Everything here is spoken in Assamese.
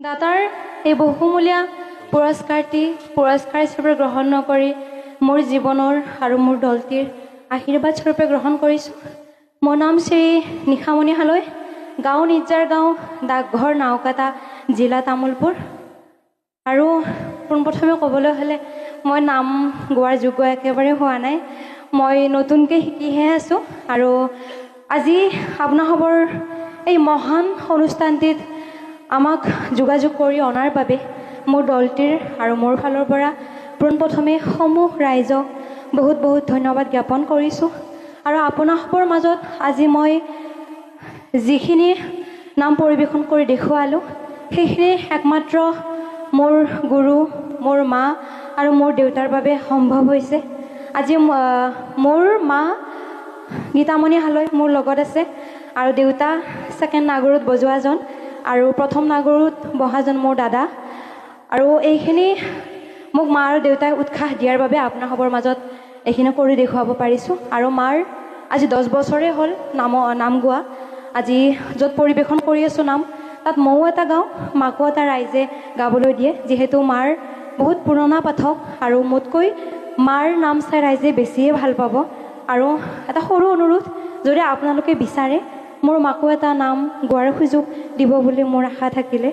দাতাৰ এই বহুমূলীয়া পুৰস্কাৰ হিচাপে গ্ৰহণ নকৰি মোৰ জীৱনৰ আৰু মোৰ দলটিৰ আশীৰ্বাদ স্বৰূপে গ্ৰহণ কৰিছোঁ। মোৰ নাম শ্ৰী নিশামণি হালৈ, গাঁও নিজাৰ গাঁও, ডাকঘৰ নাওকাটা, জিলা তামোলপুৰ। আৰু পোনপ্ৰথমে ক'বলৈ হ'লে মই নাম গোৱাৰ যোগ্য একেবাৰে হোৱা নাই, মই নতুনকৈ শিকিহে আছোঁ। আৰু আজি আপোনাসৱৰ এই মহান অনুষ্ঠানটিত আমাক যোগাযোগ কৰি অনাৰ বাবে মোৰ দলটিৰ আৰু মোৰ ফালৰ পৰা পোনপ্ৰথমে সমূহ ৰাইজক বহুত বহুত ধন্যবাদ জ্ঞাপন কৰিছোঁ। আৰু আপোনাসৱৰ মাজত আজি মই যিখিনি নাম পৰিৱেশন কৰি দেখুৱালোঁ সেইখিনি একমাত্ৰ মোৰ গুৰু, মোৰ মা আৰু মোৰ দেউতাৰ বাবে সম্ভৱ হৈছে। আজি মোৰ মা গীতামণি হালৈ মোৰ লগত আছে আৰু দেউতা ছেকেণ্ড নাগৰুত বজোৱাজন আৰু প্ৰথম নাগৰুত বহাজন মোৰ দাদা। আৰু এইখিনি মোক মা আৰু দেউতাই উৎসাহ দিয়াৰ বাবে আপোনাসৱৰ মাজত এইখিনি কৰি দেখুৱাব পাৰিছোঁ। আৰু মাৰ আজি 10 বছৰে হ'ল নাম গোৱা। আজি য'ত পৰিৱেশন কৰি আছোঁ নাম, তাত ময়ো এটা গাওঁ, মাকো এটা ৰাইজে গাবলৈ দিয়ে, যিহেতু মাৰ বহুত পুৰণা পাঠক আৰু মোতকৈ মাৰ নাম চাই ৰাইজে বেছিয়ে ভাল পাব। আৰু এটা সৰু অনুৰোধ, যদি আপোনালোকে বিচাৰে মোৰ মাকো এটা নাম গোৱাৰ সুযোগ দিব বুলি মোৰ আশা থাকিলে।